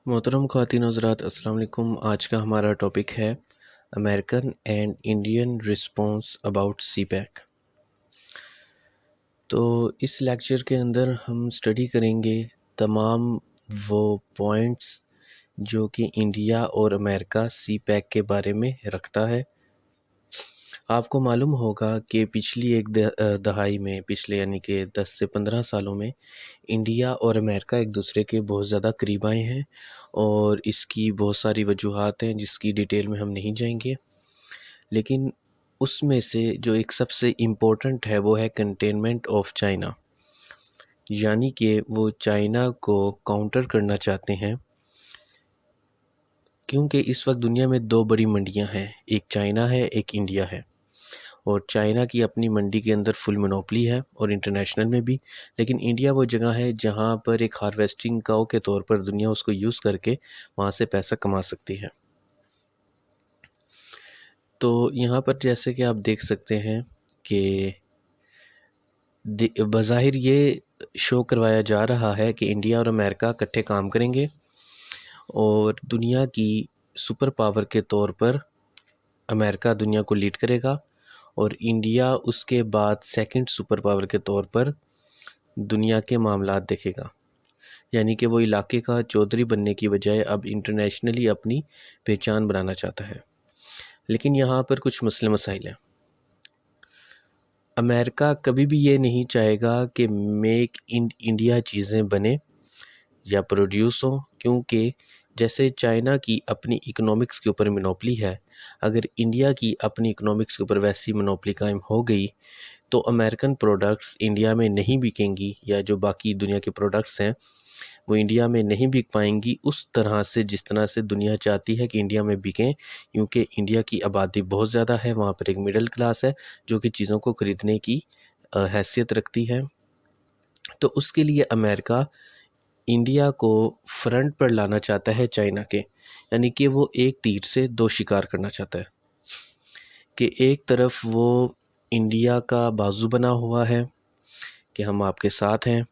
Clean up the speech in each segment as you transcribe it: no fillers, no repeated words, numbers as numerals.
मोहतरम ख़वातीन हज़रात अस्सलाम वालेकुम। आज का हमारा टॉपिक है American and Indian response about CPEC. तो इस लेक्चर के अंदर हम स्टडी करेंगे तमाम वो पॉइंट्स जो कि इंडिया और अमेरिका सीपैक के बारे में रखता है। आपको मालूम होगा कि पिछली एक दहाई में पिछले यानी कि 10 से 15 सालों में इंडिया और अमेरिका एक दूसरे के बहुत ज़्यादा करीब आए हैं और इसकी बहुत सारी वजूहात हैं जिसकी डिटेल में हम नहीं जाएंगे। लेकिन उसमें से जो एक सबसे इम्पोर्टेंट है वो है कंटेनमेंट ऑफ चाइना, यानी कि वो चाइना को काउंटर करना चाहते हैं क्योंकि इस वक्त दुनिया में दो बड़ी मंडियां हैं, एक चाइना है एक इंडिया है। और चाइना की अपनी मंडी के अंदर फुल मोनोपली है और इंटरनेशनल में भी। लेकिन इंडिया वो जगह है जहाँ पर एक हार्वेस्टिंग काउ के तौर पर दुनिया उसको यूज़ करके वहाँ से पैसा कमा सकती है। तो यहाँ पर जैसे कि आप देख सकते हैं कि बज़ाहिर ये शो करवाया जा रहा है कि इंडिया और अमेरिका इकट्ठे काम करेंगे और दुनिया की सुपर पावर के तौर पर अमेरिका दुनिया को लीड करेगा और इंडिया उसके बाद सेकंड सुपर पावर के तौर पर दुनिया के मामलात देखेगा। यानी कि वो इलाके का चौधरी बनने की बजाय अब इंटरनेशनली अपनी पहचान बनाना चाहता है। लेकिन यहाँ पर कुछ मसले मसाइल हैं। अमेरिका कभी भी ये नहीं चाहेगा कि मेक इन इंडिया चीज़ें बने या प्रोड्यूस हो, क्योंकि जैसे चाइना की अपनी इकोनॉमिक्स के ऊपर मोनोपली है, अगर इंडिया की अपनी इकोनॉमिक्स के ऊपर वैसी मोनोपली कायम हो गई तो अमेरिकन प्रोडक्ट्स इंडिया में नहीं बिकेंगी या जो बाकी दुनिया के प्रोडक्ट्स हैं वो इंडिया में नहीं बिक पाएंगी उस तरह से जिस तरह से दुनिया चाहती है कि इंडिया में बिकें, क्योंकि इंडिया की आबादी बहुत ज़्यादा है, वहाँ पर एक मिडिल क्लास है जो कि चीज़ों को ख़रीदने की हैसियत रखती है। तो उसके लिए अमेरिका इंडिया को फ्रंट पर लाना चाहता है चाइना के, यानी कि वो एक तीर से दो शिकार करना चाहता है कि एक तरफ वो इंडिया का बाजू बना हुआ है कि हम आपके साथ हैं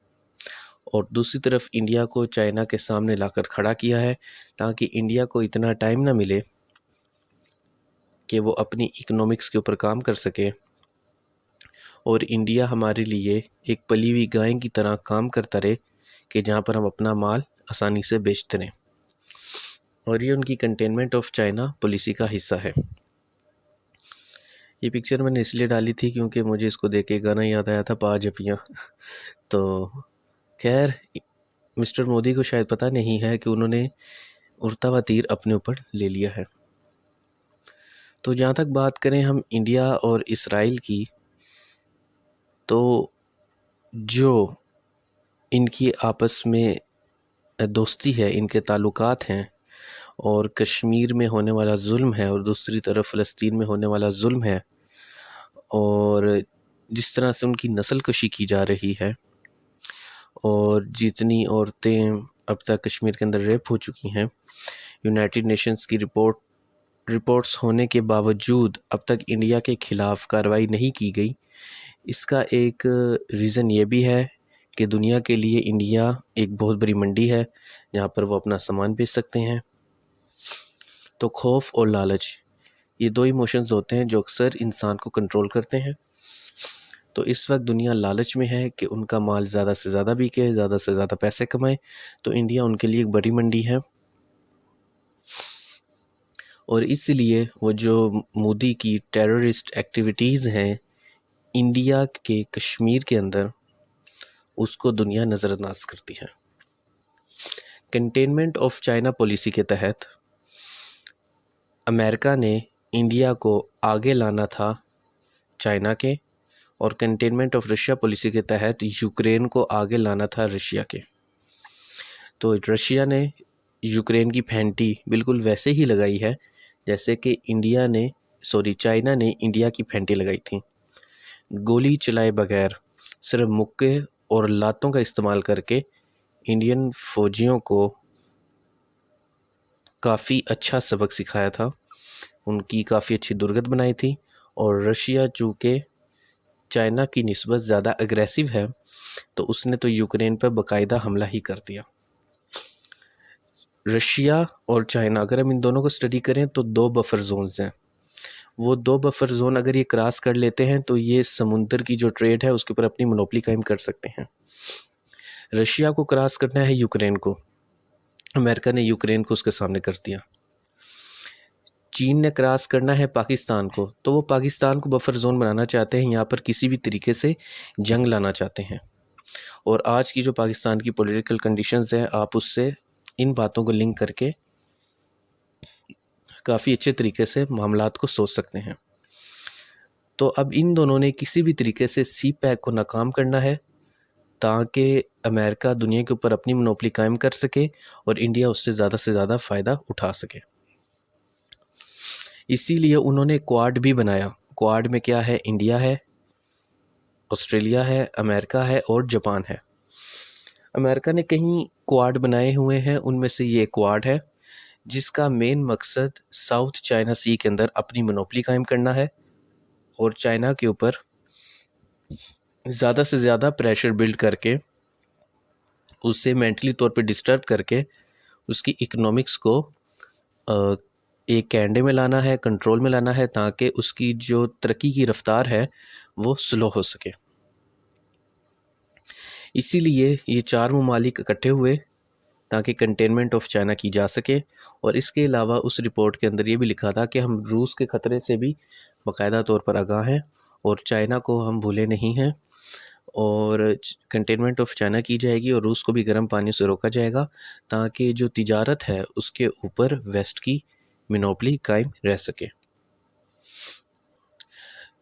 और दूसरी तरफ इंडिया को चाइना के सामने लाकर खड़ा किया है ताकि इंडिया को इतना टाइम ना मिले कि वो अपनी इकोनॉमिक्स के ऊपर काम कर सके और इंडिया हमारे लिए एक पली हुई गाय की तरह काम करता रहे कि जहाँ पर हम अपना माल आसानी से बेचते रहें। और ये उनकी कंटेनमेंट ऑफ चाइना पॉलिसी का हिस्सा है। ये पिक्चर मैंने इसलिए डाली थी क्योंकि मुझे इसको देख के गाना याद आया था, पा जपियाँ। तो खैर मिस्टर मोदी को शायद पता नहीं है कि उन्होंने उड़ता हुआ तीर अपने ऊपर ले लिया है। तो जहाँ तक बात करें हम इंडिया और इसराइल की, तो जो इनकी आपस में दोस्ती है, इनके ताल्लुकात हैं और कश्मीर में होने वाला जुल्म है और दूसरी तरफ फ़लस्तीन में होने वाला जुल्म है और जिस तरह से उनकी नस्ल कशी की जा रही है और जितनी औरतें अब तक कश्मीर के अंदर रेप हो चुकी हैं, यूनाइटेड नेशंस की रिपोर्ट्स होने के बावजूद अब तक इंडिया के ख़िलाफ़ कार्रवाई नहीं की गई। इसका एक रीज़न ये भी है कि दुनिया के लिए इंडिया एक बहुत बड़ी मंडी है जहाँ पर वो अपना सामान बेच सकते हैं। तो खौफ और लालच, ये दो इमोशंस होते हैं जो अक्सर इंसान को कंट्रोल करते हैं। तो इस वक्त दुनिया लालच में है कि उनका माल ज़्यादा से ज़्यादा बिके, ज़्यादा से ज़्यादा पैसे कमाए। तो इंडिया उनके लिए एक बड़ी मंडी है और इसलिए वो जो मोदी की टेररिस्ट एक्टिविटीज़ हैं इंडिया के कश्मीर के अंदर, उसको दुनिया नज़रअंदाज करती है। कंटेनमेंट ऑफ चाइना पॉलिसी के तहत अमेरिका ने इंडिया को आगे लाना था चाइना के और कंटेनमेंट ऑफ रशिया पॉलिसी के तहत यूक्रेन को आगे लाना था रशिया के। तो रशिया ने यूक्रेन की फैंटी बिल्कुल वैसे ही लगाई है जैसे कि चाइना ने इंडिया की फैंटी लगाई थी। गोली चलाए बगैर सिर्फ मुक्के और लातों का इस्तेमाल करके इंडियन फ़ौजियों को काफ़ी अच्छा सबक सिखाया था, उनकी काफ़ी अच्छी दुर्गत बनाई थी। और रशिया चूँकि चाइना की निस्बत ज़्यादा अग्रेसिव है तो उसने तो यूक्रेन पर बाकायदा हमला ही कर दिया। रशिया और चाइना, अगर हम इन दोनों को स्टडी करें तो 2 बफर जोन्स हैं। वो 2 बफर जोन अगर ये क्रॉस कर लेते हैं तो ये समुंदर की जो ट्रेड है उसके ऊपर अपनी मोनोपोली कायम कर सकते हैं। रशिया को क्रॉस करना है यूक्रेन को, अमेरिका ने यूक्रेन को उसके सामने कर दिया। चीन ने क्रॉस करना है पाकिस्तान को, तो वो पाकिस्तान को बफर जोन बनाना चाहते हैं, यहाँ पर किसी भी तरीके से जंग लाना चाहते हैं। और आज की जो पाकिस्तान की पॉलिटिकल कंडीशंस हैं, आप उससे इन बातों को लिंक करके काफ़ी अच्छे तरीके से मामलात को सोच सकते हैं। तो अब इन दोनों ने किसी भी तरीके से सी पैक को नाकाम करना है ताकि अमेरिका दुनिया के ऊपर अपनी मोनोपोली कायम कर सके और इंडिया उससे ज़्यादा फ़ायदा उठा सके। इसीलिए उन्होंने क्वाड भी बनाया। क्वाड में क्या है? इंडिया है, ऑस्ट्रेलिया है, अमेरिका है और जापान है। अमेरिका ने कहीं क्वाड बनाए हुए हैं, उनमें से ये क्वाड है, जिसका मेन मकसद साउथ चाइना सी के अंदर अपनी मोनोपोली कायम करना है और चाइना के ऊपर ज़्यादा से ज़्यादा प्रेशर बिल्ड करके, उससे मेंटली तौर पे डिस्टर्ब करके उसकी इकोनॉमिक्स को एक कैंडे में लाना है, कंट्रोल में लाना है, ताकि उसकी जो तरक्की की रफ्तार है वो स्लो हो सके। इसीलिए ये 4 ममालिक इकट्ठे हुए ताकि कंटेनमेंट ऑफ चाइना की जा सके। और इसके अलावा उस रिपोर्ट के अंदर ये भी लिखा था कि हम रूस के ख़तरे से भी बाकायदा तौर पर आगाह हैं और चाइना को हम भूले नहीं हैं, और कंटेनमेंट ऑफ चाइना की जाएगी और रूस को भी गर्म पानी से रोका जाएगा ताकि जो तिजारत है उसके ऊपर वेस्ट की मोनोपोली कायम रह सके।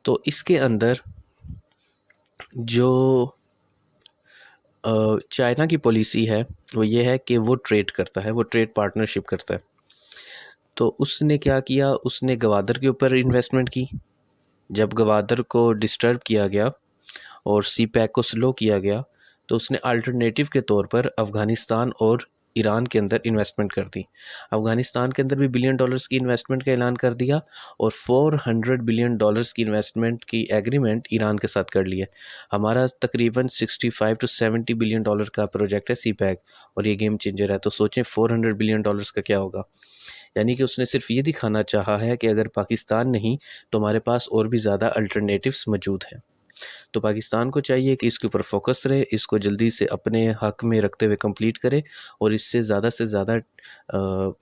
तो इसके अंदर जो चाइना की पॉलिसी है वो ये है कि वो ट्रेड करता है, वो ट्रेड पार्टनरशिप करता है। तो उसने क्या किया? उसने गवादर के ऊपर इन्वेस्टमेंट की। जब गवादर को डिस्टर्ब किया गया और सी पैक को स्लो किया गया, तो उसने अल्टरनेटिव के तौर पर अफ़गानिस्तान और ईरान के अंदर इन्वेस्टमेंट कर दी। अफ़गानिस्तान के अंदर भी $1 बिलियन की इन्वेस्टमेंट का ऐलान कर दिया और $400 बिलियन की इन्वेस्टमेंट की एग्रीमेंट ईरान के साथ कर लिया। हमारा तकरीबन 65 to 70 बिलियन डॉलर का प्रोजेक्ट है सी पैक, और ये गेम चेंजर है। तो सोचें $400 बिलियन का क्या होगा। यानी कि उसने सिर्फ ये दिखाना चाहा है कि अगर पाकिस्तान नहीं तो हमारे पास और भी ज़्यादा अल्टरनेटिव्स मौजूद हैं। तो पाकिस्तान को चाहिए कि इसके ऊपर फोकस रहे, इसको जल्दी से अपने हक में रखते हुए कंप्लीट करे और इससे ज़्यादा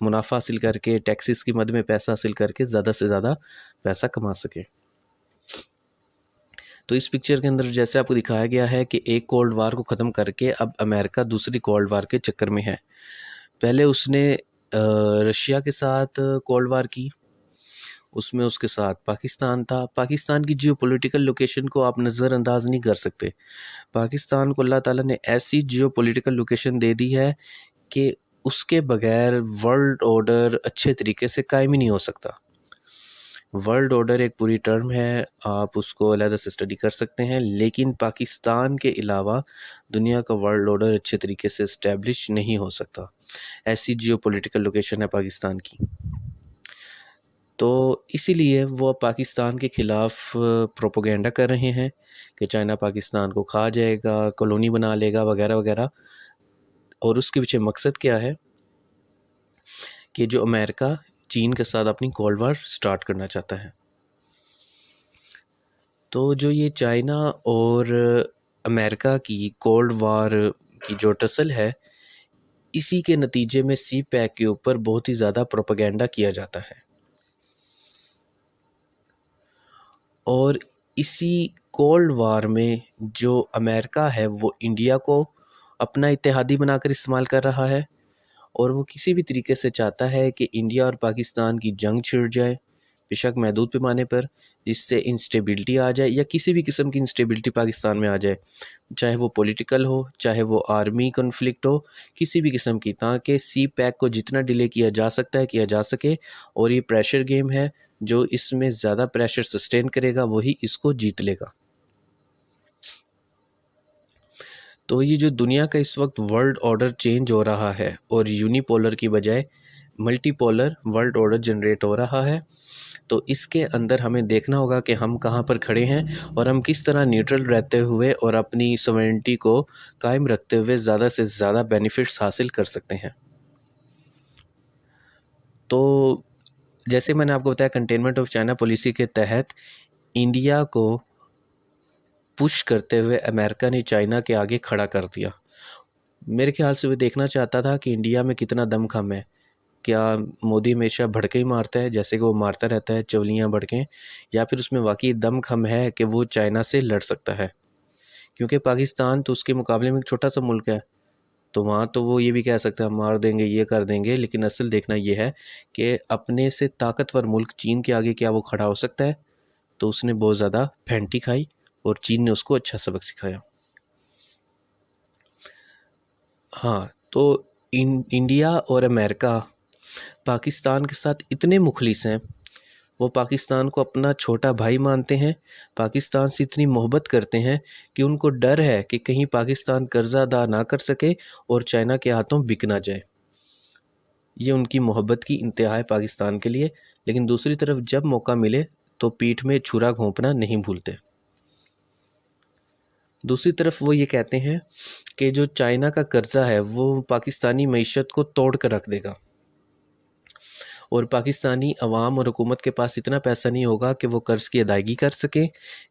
मुनाफा हासिल करके, टैक्सेस की मद में पैसा हासिल करके ज़्यादा से ज़्यादा पैसा कमा सके। तो इस पिक्चर के अंदर जैसे आपको दिखाया गया है कि एक कोल्ड वार को ख़त्म करके अब अमेरिका दूसरी कोल्ड वार के चक्कर में है। पहले उसने रशिया के साथ कोल्ड वार की, उसमें उसके साथ पाकिस्तान था। पाकिस्तान की जियोपॉलिटिकल लोकेशन को आप नज़रअंदाज नहीं कर सकते। पाकिस्तान को अल्लाह ताला ने ऐसी जियोपॉलिटिकल लोकेशन दे दी है कि उसके बगैर वर्ल्ड ऑर्डर अच्छे तरीके से कायम ही नहीं हो सकता। वर्ल्ड ऑर्डर एक पूरी टर्म है, आप उसको अलग से स्टडी कर सकते हैं, लेकिन पाकिस्तान के अलावा दुनिया का वर्ल्ड ऑर्डर अच्छे तरीके से इस्टेब्लिश नहीं हो सकता। ऐसी जियोपॉलिटिकल लोकेशन है पाकिस्तान की। तो इसीलिए वो पाकिस्तान के ख़िलाफ़ प्रोपोगेंडा कर रहे हैं कि चाइना पाकिस्तान को खा जाएगा, कॉलोनी बना लेगा वगैरह वगैरह। और उसके पीछे मकसद क्या है कि जो अमेरिका चीन के साथ अपनी कोल्ड वार स्टार्ट करना चाहता है। तो जो ये चाइना और अमेरिका की कोल्ड वार की जो टसल है, इसी के नतीजे में सी पैक के ऊपर बहुत ही ज़्यादा प्रोपेगेंडा किया जाता है। और इसी कोल्ड वार में जो अमेरिका है वो इंडिया को अपना इत्तेहादी बनाकर इस्तेमाल कर रहा है, और वो किसी भी तरीके से चाहता है कि इंडिया और पाकिस्तान की जंग छिड़ जाए, बेशक महदूद पैमाने पर, जिससे इंस्टेबिलिटी आ जाए या किसी भी किस्म की इंस्टेबिलिटी पाकिस्तान में आ जाए, चाहे वो पॉलिटिकल हो, चाहे वो आर्मी कॉन्फ्लिक्ट हो, किसी भी किस्म की, ताकि सी पैक को जितना डिले किया जा सकता है किया जा सके। और ये प्रेशर गेम है, जो इसमें ज़्यादा प्रेशर सस्टेन करेगा वही इसको जीत लेगा। तो ये जो दुनिया का इस वक्त वर्ल्ड ऑर्डर चेंज हो रहा है और यूनिपोलर की बजाय मल्टीपोलर वर्ल्ड ऑर्डर जनरेट हो रहा है, तो इसके अंदर हमें देखना होगा कि हम कहाँ पर खड़े हैं और हम किस तरह न्यूट्रल रहते हुए और अपनी सॉवरेनिटी को कायम रखते हुए ज़्यादा से ज़्यादा बेनिफिट्स हासिल कर सकते हैं। तो जैसे मैंने आपको बताया, कंटेनमेंट ऑफ चाइना पॉलिसी के तहत इंडिया को पुश करते हुए अमेरिका ने चाइना के आगे खड़ा कर दिया। मेरे ख्याल से वो देखना चाहता था कि इंडिया में कितना दमखम है। क्या मोदी हमेशा भड़के ही मारता है जैसे कि वो मारता रहता है, चवलियाँ भड़कें, या फिर उसमें वाकई दमखम है कि वो चाइना से लड़ सकता है? क्योंकि पाकिस्तान तो उसके मुकाबले में एक छोटा सा मुल्क है, तो वहाँ तो वो ये भी कह सकता है मार देंगे, ये कर देंगे, लेकिन असल देखना ये है कि अपने से ताकतवर मुल्क चीन के आगे क्या वो खड़ा हो सकता है? तो उसने बहुत ज़्यादा फेंटी खाई और चीन ने उसको अच्छा सबक सिखाया। हाँ, तो इंडिया और अमेरिका पाकिस्तान के साथ इतने मुखलिस हैं, वो पाकिस्तान को अपना छोटा भाई मानते हैं, पाकिस्तान से इतनी मोहब्बत करते हैं कि उनको डर है कि कहीं पाकिस्तान कर्जा अदा ना कर सके और चाइना के हाथों बिक ना जाए। ये उनकी मोहब्बत की इंतहा है पाकिस्तान के लिए। लेकिन दूसरी तरफ जब मौका मिले तो पीठ में छुरा घोंपना नहीं भूलते। दूसरी तरफ वो ये कहते हैं कि जो चाइना का कर्जा है वो पाकिस्तानी मईशत को तोड़ कर रख देगा, और पाकिस्तानी अवाम और हुकूमत के पास इतना पैसा नहीं होगा कि वो कर्ज़ की अदायगी कर सके,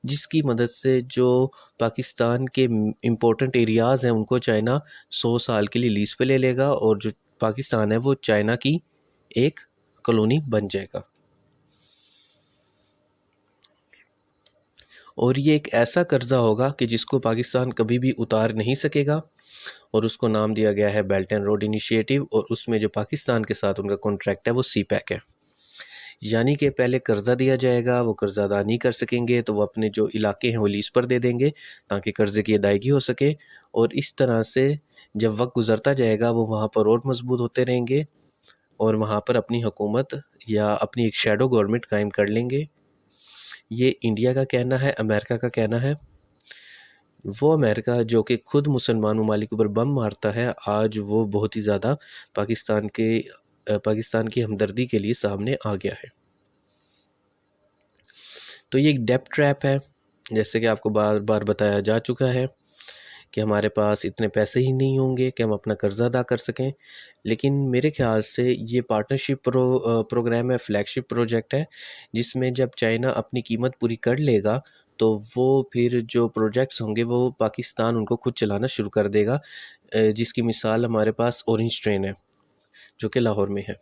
जिसकी मदद से जो पाकिस्तान के इम्पोर्टेंट एरियाज़ हैं उनको चाइना 100 साल के लिए लीज़ पे ले लेगा, और जो पाकिस्तान है वो चाइना की एक कॉलोनी बन जाएगा। और ये एक ऐसा कर्ज़ा होगा कि जिसको पाकिस्तान कभी भी उतार नहीं सकेगा, और उसको नाम दिया गया है बेल्ट एंड रोड इनिशिएटिव, और उसमें जो पाकिस्तान के साथ उनका कॉन्ट्रैक्ट है वो सी पैक है। यानी कि पहले कर्ज़ा दिया जाएगा, वो कर्ज़ा अदा नहीं कर सकेंगे तो वो अपने जो इलाके हैं वो लीज़ पर दे देंगे ताकि कर्ज़े की अदायगी हो सके, और इस तरह से जब वक्त गुज़रता जाएगा वो वहाँ पर और मजबूत होते रहेंगे और वहाँ पर अपनी हुकूमत या अपनी एक शैडो गवर्नमेंट कायम कर लेंगे। ये इंडिया का कहना है, अमेरिका का कहना है। वो अमेरिका जो कि खुद मुसलमान ममालिक पर बम मारता है, आज वो बहुत ही ज़्यादा पाकिस्तान की हमदर्दी के लिए सामने आ गया है। तो ये एक डेब्ट ट्रैप है, जैसे कि आपको बार बार बताया जा चुका है कि हमारे पास इतने पैसे ही नहीं होंगे कि हम अपना कर्ज़ा अदा कर सकें। लेकिन मेरे ख़्याल से ये पार्टनरशिप प्रोग्राम है, फ्लैगशिप प्रोजेक्ट है, जिसमें जब चाइना अपनी कीमत पूरी कर लेगा तो वो फिर जो प्रोजेक्ट्स होंगे वो पाकिस्तान उनको खुद चलाना शुरू कर देगा, जिसकी मिसाल हमारे पास ऑरेंज ट्रेन है जो कि लाहौर में है।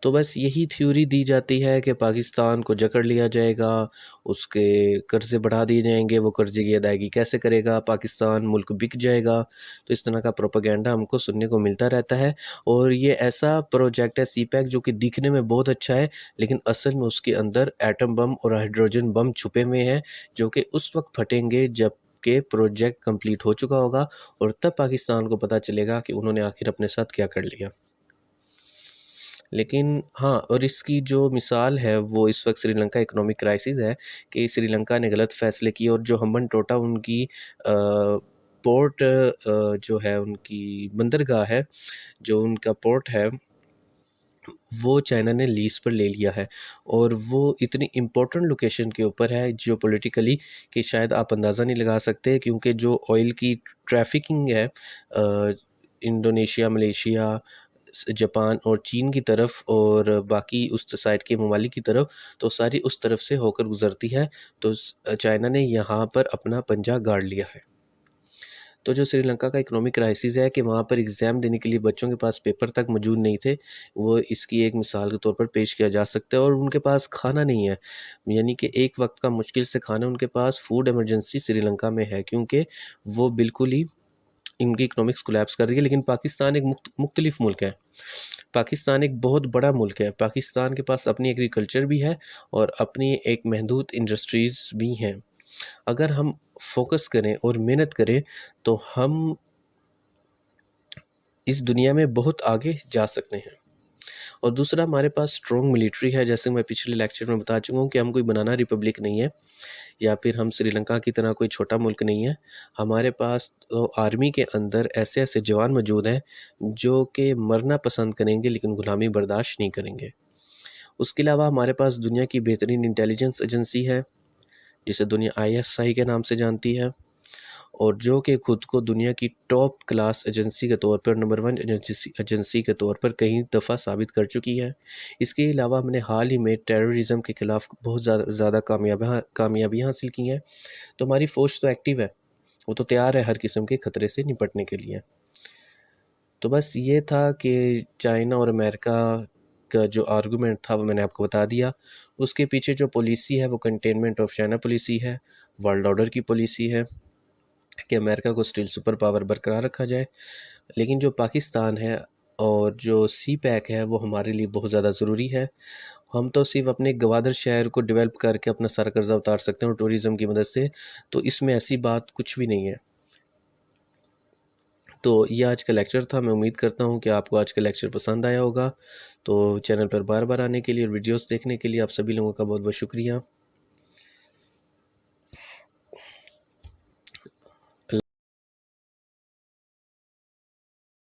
तो बस यही थ्योरी दी जाती है कि पाकिस्तान को जकड़ लिया जाएगा, उसके कर्ज़े बढ़ा दिए जाएंगे, वो कर्ज़े की अदायगी कैसे करेगा, पाकिस्तान मुल्क बिक जाएगा। तो इस तरह का प्रोपेगेंडा हमको सुनने को मिलता रहता है। और ये ऐसा प्रोजेक्ट है सी पैक जो कि दिखने में बहुत अच्छा है, लेकिन असल में उसके अंदर एटम बम और हाइड्रोजन बम छुपे हुए हैं जो कि उस वक्त फटेंगे जब के प्रोजेक्ट कंप्लीट हो चुका होगा, और तब पाकिस्तान को पता चलेगा कि उन्होंने आखिर अपने साथ क्या कर लिया। लेकिन हाँ, और इसकी जो मिसाल है वो इस वक्त श्रीलंका इकोनॉमिक क्राइसिस है कि श्रीलंका ने गलत फ़ैसले किए, और जो हम्बन टोटा उनकी पोर्ट जो है, उनकी बंदरगाह है, जो उनका पोर्ट है, वो चाइना ने लीज़ पर ले लिया है। और वो इतनी इम्पोर्टेंट लोकेशन के ऊपर है जियोपॉलिटिकली कि शायद आप अंदाज़ा नहीं लगा सकते, क्योंकि जो ऑयल की ट्रैफिकिंग है इंडोनेशिया, मलेशिया, जापान और चीन की तरफ और बाकी उस साइड के ममालिक की तरफ, तो सारी उस तरफ से होकर गुज़रती है। तो चाइना ने यहाँ पर अपना पंजा गाड़ लिया है। तो जो श्रीलंका का इकोनॉमिक क्राइसिस है कि वहाँ पर एग्ज़ाम देने के लिए बच्चों के पास पेपर तक मौजूद नहीं थे, वो इसकी एक मिसाल के तौर पर पेश किया जा सकता है। और उनके पास खाना नहीं है, यानी कि एक वक्त का मुश्किल से खाना उनके पास, फूड इमरजेंसी श्रीलंका में है, क्योंकि वो बिल्कुल ही इनकी इकोनॉमिक्स कोलैप्स कर रही है। लेकिन पाकिस्तान एक मुख्तलिफ मुल्क है, पाकिस्तान एक बहुत बड़ा मुल्क है, पाकिस्तान के पास अपनी एग्रीकल्चर भी है और अपनी एक महदूद इंडस्ट्रीज़ भी हैं। अगर हम फोकस करें और मेहनत करें तो हम इस दुनिया में बहुत आगे जा सकते हैं। और दूसरा, हमारे पास स्ट्रॉन्ग मिलिट्री है, जैसे मैं पिछले लेक्चर में बता चुका हूँ कि हम कोई बनाना रिपब्लिक नहीं है, या फिर हम श्रीलंका की तरह कोई छोटा मुल्क नहीं है। हमारे पास तो आर्मी के अंदर ऐसे ऐसे जवान मौजूद हैं जो कि मरना पसंद करेंगे लेकिन ग़ुलामी बर्दाश्त नहीं करेंगे। उसके अलावा हमारे पास दुनिया की बेहतरीन इंटेलिजेंस एजेंसी है, जिसे दुनिया ISI के नाम से जानती है। और जो कि खुद को दुनिया की टॉप क्लास एजेंसी के तौर पर, नंबर 1 एजेंसी के तौर पर कई दफ़ा साबित कर चुकी है। इसके अलावा हमने हाल ही में टेररिज्म के ख़िलाफ़ बहुत ज़्यादा कामयाबियाँ हासिल की हैं। तो हमारी फ़ौज तो एक्टिव है, वो तो तैयार है हर किस्म के ख़तरे से निपटने के लिए। तो बस ये था कि चाइना और अमेरिका का जो आर्गूमेंट था वो मैंने आपको बता दिया। उसके पीछे जो पॉलिसी है वो कंटेनमेंट ऑफ चाइना पॉलिसी है, वर्ल्ड ऑर्डर की पॉलिसी है कि अमेरिका को स्टिल सुपर पावर बरकरार रखा जाए। लेकिन जो पाकिस्तान है और जो सी पैक है वो हमारे लिए बहुत ज़्यादा ज़रूरी है। हम तो सिर्फ अपने गवादर शहर को डेवलप करके अपना सारा कर्जा उतार सकते हैं और टूरिज़्म की मदद से, तो इसमें ऐसी बात कुछ भी नहीं है। तो ये आज का लेक्चर था। मैं उम्मीद करता हूँ कि आपको आज का लेक्चर पसंद आया होगा। तो चैनल पर बार बार आने के लिए और वीडियोस देखने के लिए आप सभी लोगों का बहुत बहुत शुक्रिया।